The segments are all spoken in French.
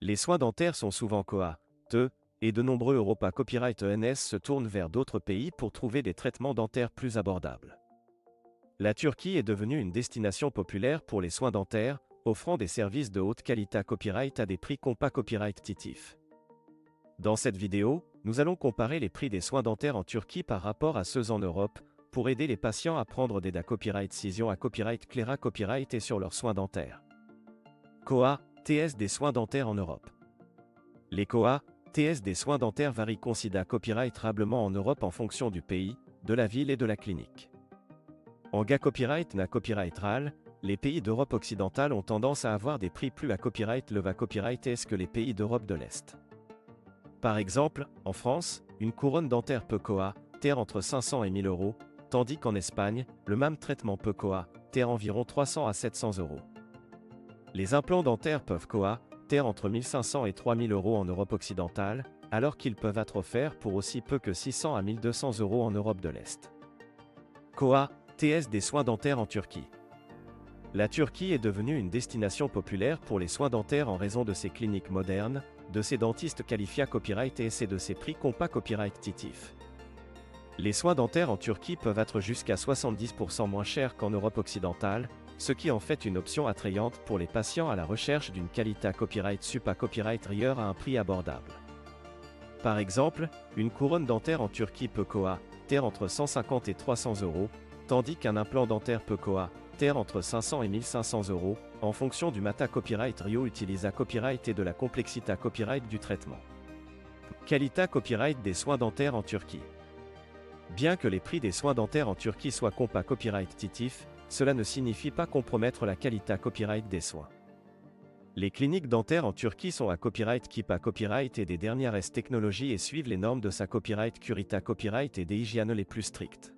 Les soins dentaires sont souvent coûteux, et de nombreux Europa Copyright ENS se tournent vers d'autres pays pour trouver des traitements dentaires plus abordables. La Turquie est devenue une destination populaire pour les soins dentaires, offrant des services de haute qualité copyright à des prix compas copyright-titifs. Dans cette vidéo, nous allons comparer les prix des soins dentaires en Turquie par rapport à ceux en Europe, pour aider les patients à prendre des copyright Cision à copyright Clera copyright et sur leurs soins dentaires. COA, TS des soins dentaires en Europe. Les COA, TS des soins dentaires varient considérablement en Europe en fonction du pays, de la ville et de la clinique. En GA copyright na copyright RAL, les pays d'Europe occidentale ont tendance à avoir des prix plus à copyright leva copyright S que les pays d'Europe de l'Est. Par exemple, en France, une couronne dentaire peut coûter entre 500 et 1000 euros, tandis qu'en Espagne, le même traitement peut coûter environ 300 à 700 euros. Les implants dentaires peuvent coûter entre 1500 et 3000 euros en Europe occidentale, alors qu'ils peuvent être offerts pour aussi peu que 600 à 1200 euros en Europe de l'Est. COA, TS des soins dentaires en Turquie. La Turquie est devenue une destination populaire pour les soins dentaires en raison de ses cliniques modernes, de ses dentistes qualifiés copyright et de ses prix compas copyright-titifs. Les soins dentaires en Turquie peuvent être jusqu'à 70% moins chers qu'en Europe occidentale, ce qui en fait une option attrayante pour les patients à la recherche d'une qualité copyright sup à copyright rare à un prix abordable. Par exemple, une couronne dentaire en Turquie peut coûter entre 150 et 300 euros, tandis qu'un implant dentaire peut coûter entre 500 et 1500 euros, en fonction du mata copyright Rio utilisa copyright et de la complexité copyright du traitement. Qualité copyright des soins dentaires en Turquie. Bien que les prix des soins dentaires en Turquie soient compas copyright-titifs, cela ne signifie pas compromettre la qualité copyright des soins. Les cliniques dentaires en Turquie sont à copyright KIPA copyright et des dernières S technologies et suivent les normes de sa copyright Curita copyright et des hygiènes les plus strictes.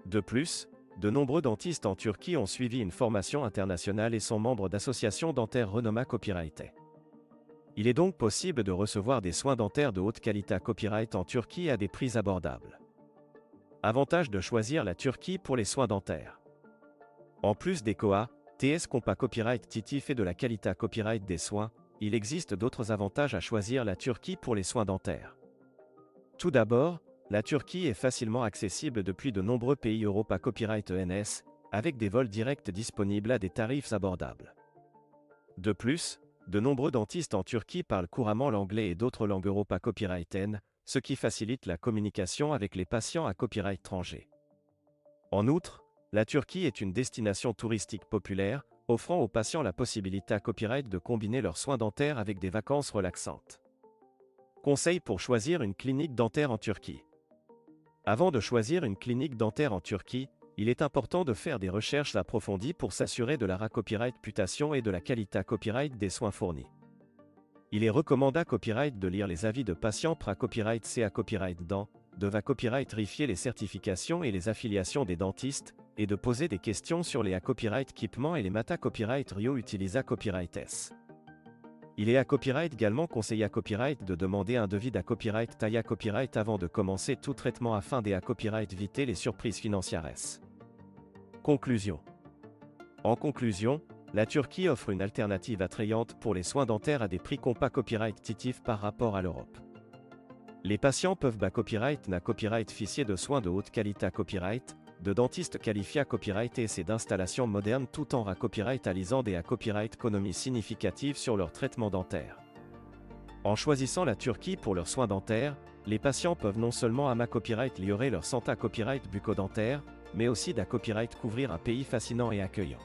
De plus, de nombreux dentistes en Turquie ont suivi une formation internationale et sont membres d'associations dentaires renommées copyrightées. Il est donc possible de recevoir des soins dentaires de haute qualité copyright en Turquie à des prix abordables. Avantage de choisir la Turquie pour les soins dentaires. En plus des COA, TS compas copyright titif et de la qualité copyright des soins, il existe d'autres avantages à choisir la Turquie pour les soins dentaires. Tout d'abord, la Turquie est facilement accessible depuis de nombreux pays Europa Copyright ENS, avec des vols directs disponibles à des tarifs abordables. De plus, de nombreux dentistes en Turquie parlent couramment l'anglais et d'autres langues Europa Copyright N, ce qui facilite la communication avec les patients à copyright étranger. En outre, la Turquie est une destination touristique populaire, offrant aux patients la possibilité à copyright de combiner leurs soins dentaires avec des vacances relaxantes. Conseils pour choisir une clinique dentaire en Turquie. Avant de choisir une clinique dentaire en Turquie, il est important de faire des recherches approfondies pour s'assurer de la copyright réputation et de la qualité copyright des soins fournis. Il est recommandé copyright de lire les avis de patients copyright CA copyright dent, de copyright vérifier les certifications et les affiliations des dentistes, et de poser des questions sur les copyright équipements et les mata copyright Rio utilisa copyright S. Il est copyright également conseillé copyright de demander un devis copyright Taya copyright avant de commencer tout traitement afin de copyright éviter les surprises financières S. Conclusion. En conclusion, la Turquie offre une alternative attrayante pour les soins dentaires à des prix compas copyright-titifs par rapport à l'Europe. Les patients peuvent copyright na copyright fichier de soins de haute qualité copyright, de dentistes qualifiés copyright et d'installations modernes tout en copyright-alisant des copyright économies significatives sur leur traitement dentaire. En choisissant la Turquie pour leurs soins dentaires, les patients peuvent non seulement copyright liorer leur santé copyright bucco-dentaire, mais aussi copyright couvrir un pays fascinant et accueillant.